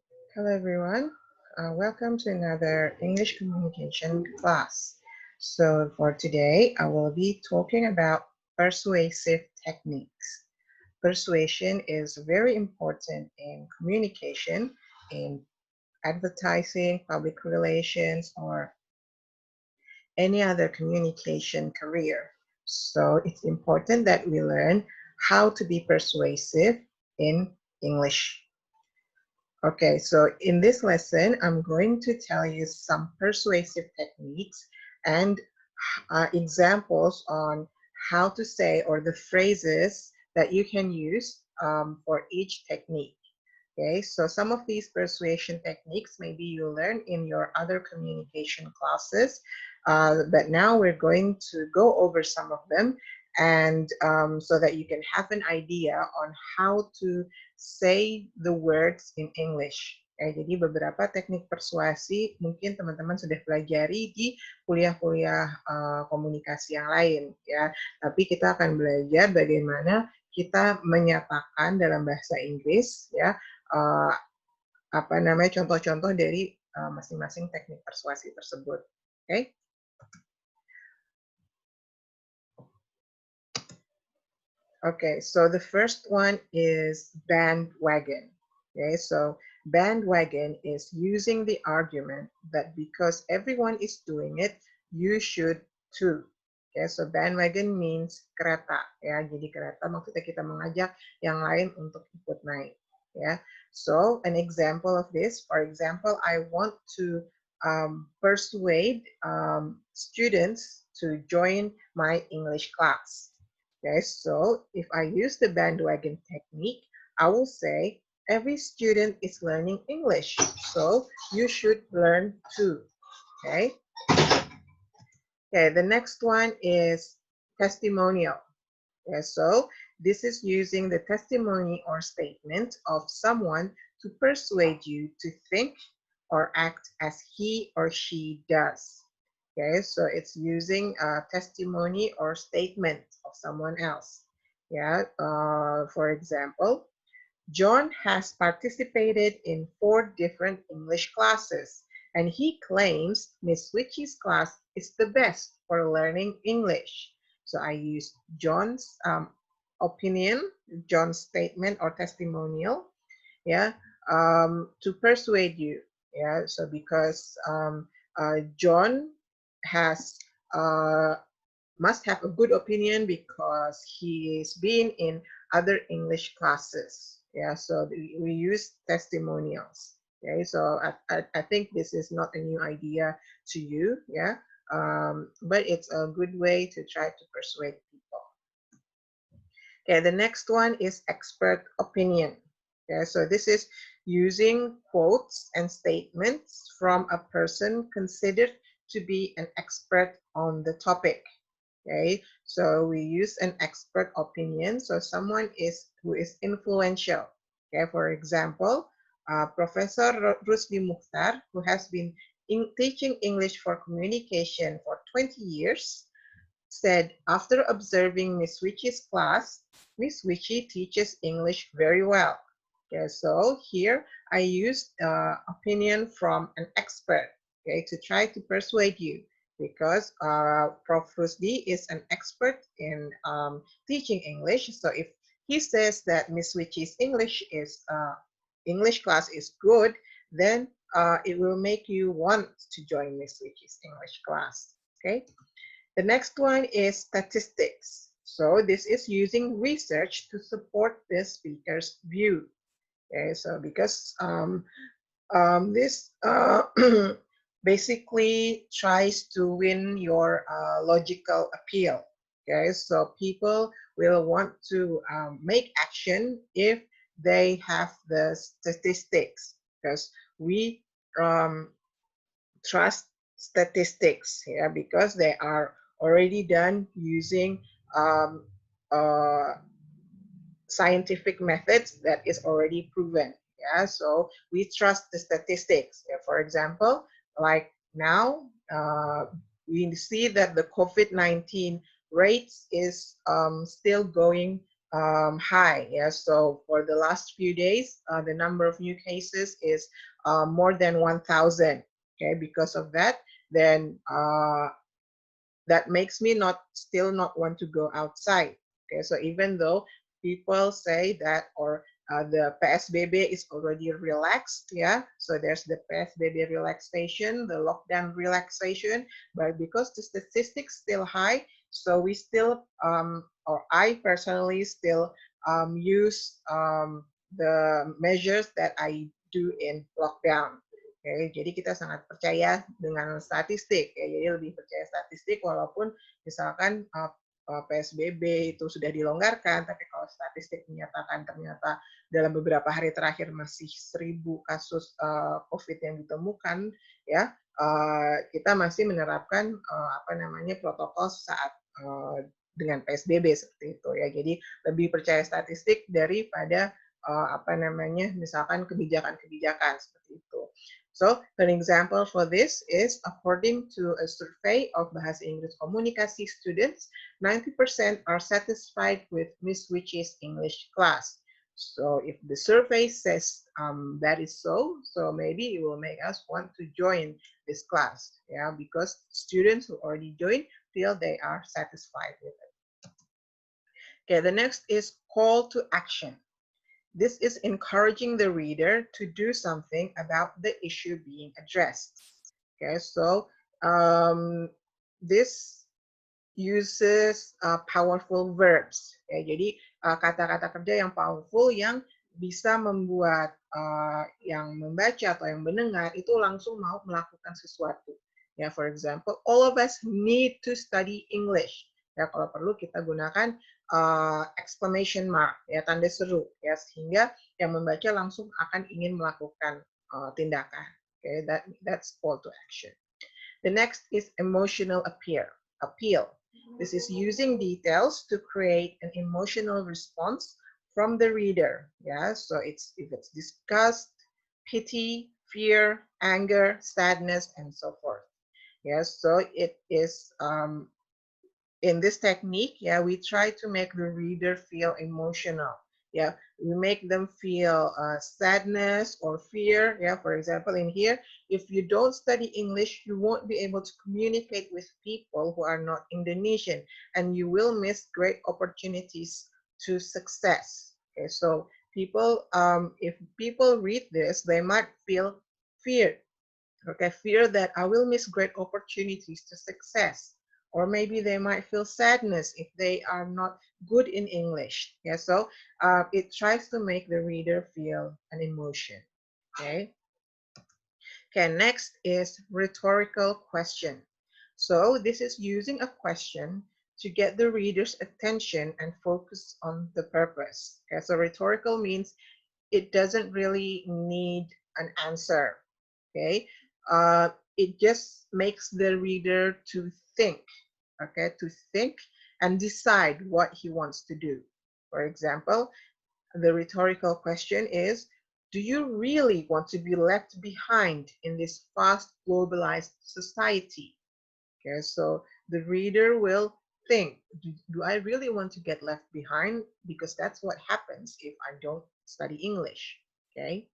Hello everyone, welcome to another English communication class. So for today, I will be talking about persuasive techniques. Persuasion is very important in communication, in advertising, public relations, or any other communication career. So it's important that we learn how to be persuasive in English. Okay, so in this lesson, I'm going to tell you some persuasive techniques and examples on how to say or the phrases that you can use for each technique. Okay, so some of these persuasion techniques maybe you learn in your other communication classes, but now we're going to go over some of them and so that you can have an idea on how to say the words in English. Okay, jadi beberapa teknik persuasi mungkin teman-teman sudah pelajari di kuliah-kuliah komunikasi yang lain ya, tapi kita akan belajar bagaimana kita menyatakan dalam bahasa Inggris ya uh, apa namanya contoh-contoh dari masing-masing teknik persuasi tersebut. Okay? Okay, so the first one is bandwagon. Okay, so bandwagon is using the argument that because everyone is doing it, you should too. Okay, so bandwagon means kereta ya. Jadi kereta maksudnya kita mengajak yang lain untuk ikut naik ya. So an example of this, for example, I want to persuade students to join my English class. Okay, so if I use the bandwagon technique, I will say every student is learning English, so you should learn too. Okay. Okay, the next one is testimonial. Okay, so this is using the testimony or statement of someone to persuade you to think or act as he or she does. Okay, so it's using a testimony or statement of someone else. Yeah, for example, John has participated in 4 different English classes, and he claims Miss Witchy's class is the best for learning English. So I use John's opinion, John's statement or testimonial, yeah, to persuade you. Yeah, so because John has must have a good opinion because he's been in other English classes. Yeah, so we use testimonials. Okay, so I think this is not a new idea to you. Yeah, but it's a good way to try to persuade people. Okay, the next one is expert opinion. Okay, so this is using quotes and statements from a person considered to be an expert on the topic. Okay, so we use an expert opinion. So someone who is influential. Okay, for example, Professor Rusdi Mukhtar, who has been teaching English for communication for 20 years, said after observing Miss Witchy's class, Miss Witchy teaches English very well. Okay, so here I used opinion from an expert, okay, to try to persuade you because Prof. Rusdi is an expert in teaching English. So if he says that Miss Witchy's English class is good, then it will make you want to join Miss Witchy's English class. Okay. The next one is statistics. So this is using research to support the speaker's view. Okay, so because this basically tries to win your logical appeal. Okay, so people will want to make action if they have the statistics because we trust statistics here, yeah, because they are already done using um, scientific methods that is already proven. Yeah, so we trust the statistics. Yeah, for example, like now we see that the COVID-19 rates is still going high. Yeah, so for the last few days, the number of new cases is more than 1,000. Okay, because of that, then that makes me still not want to go outside. Okay, so even though people say that, or the PSBB is already relaxed, yeah, so there's the PSBB relaxation, the lockdown relaxation, but because the statistics still high, so we still, or I personally still use the measures that I do in lockdown. Oke, jadi kita sangat percaya dengan statistik, ya. Jadi lebih percaya statistik walaupun misalkan PSBB itu sudah dilonggarkan, tapi kalau statistik menyatakan ternyata dalam beberapa hari terakhir masih 1.000 kasus COVID yang ditemukan, ya, kita masih menerapkan protokol saat dengan PSBB seperti itu, ya. Jadi lebih percaya statistik daripada misalkan kebijakan-kebijakan seperti itu. So, an example for this is, according to a survey of Bahasa Inggris Komunikasi students, 90% are satisfied with Miss Wichi's English class. So, if the survey says that is so, so maybe it will make us want to join this class, yeah, because students who already joined feel they are satisfied with it. Okay, the next is call to action. This is encouraging the reader to do something about the issue being addressed. Okay, so this uses powerful verbs. Okay, jadi kata-kata kerja yang powerful yang bisa membuat yang membaca atau yang mendengar itu langsung mau melakukan sesuatu. Ya, for example, all of us need to study English. Ya, kalau perlu kita gunakan exclamation mark, ya, tanda seru, ya, sehingga yang membaca langsung akan ingin melakukan tindakan. Okay, that's call to action. The next is emotional appeal. This is using details to create an emotional response from the reader. Yeah, so if it's disgust, pity, fear, anger, sadness, and so forth. Yes, so it is in this technique, yeah, we try to make the reader feel emotional. Yeah, we make them feel sadness or fear. Yeah, for example, in here, if you don't study English, you won't be able to communicate with people who are not Indonesian, and you will miss great opportunities to success. Okay, so people, if people read this, they might feel fear. Okay, fear that I will miss great opportunities to success. Or maybe they might feel sadness if they are not good in English. Yeah, so it tries to make the reader feel an emotion. Okay. Okay, next is rhetorical question. So this is using a question to get the reader's attention and focus on the purpose. Okay, so rhetorical means it doesn't really need an answer. Okay, it just makes the reader to think. Okay, to think and decide what he wants to do. For example, the rhetorical question is, do you really want to be left behind in this fast globalized society? Okay, so the reader will think, do I really want to get left behind? Because that's what happens if I don't study English. Okay.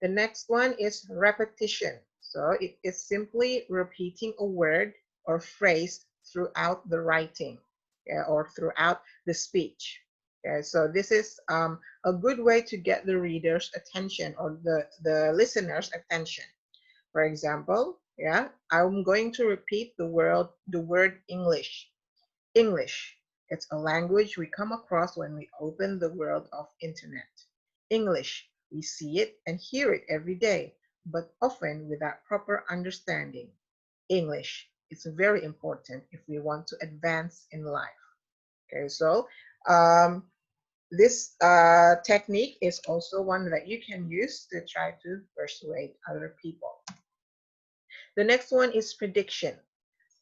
The next one is repetition. So it is simply repeating a word or phrase throughout the writing, or throughout the speech. Okay, so this is a good way to get the reader's attention, or the listener's attention. For example, yeah, I'm going to repeat the word English. English. It's a language we come across when we open the world of internet. English. We see it and hear it every day, but often without proper understanding. English. It's very important if we want to advance in life. Okay, so this technique is also one that you can use to try to persuade other people. The next one is prediction.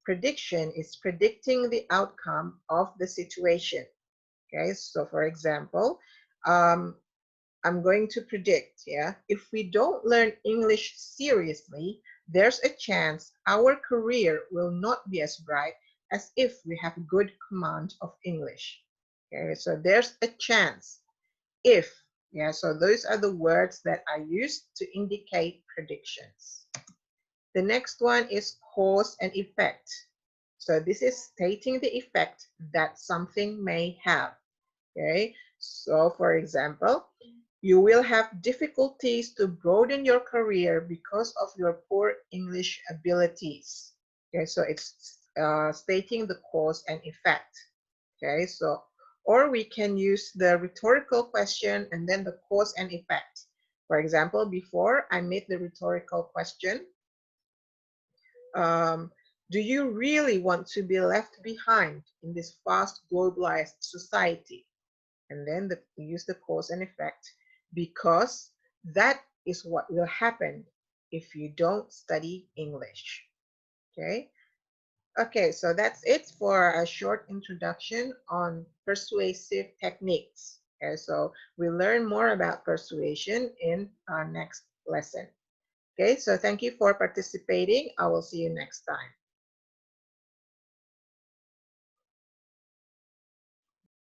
Prediction is predicting the outcome of the situation. Okay, so for example, I'm going to predict, yeah, if we don't learn English seriously, there's a chance our career will not be as bright as if we have good command of English. Okay, so there's a chance. If, yeah, so those are the words that are used to indicate predictions. The next one is cause and effect. So this is stating the effect that something may have. Okay, so for example, you will have difficulties to broaden your career because of your poor English abilities. Okay, so it's stating the cause and effect. Okay, so, or we can use the rhetorical question and then the cause and effect. For example, before I made the rhetorical question, um, do you really want to be left behind in this fast globalized society? And then we use the cause and effect, because that is what will happen if you don't study English. Okay. Okay, so that's it for a short introduction on persuasive techniques. Okay, so we learn more about persuasion in our next lesson. Okay, so thank you for participating. I will see you next time.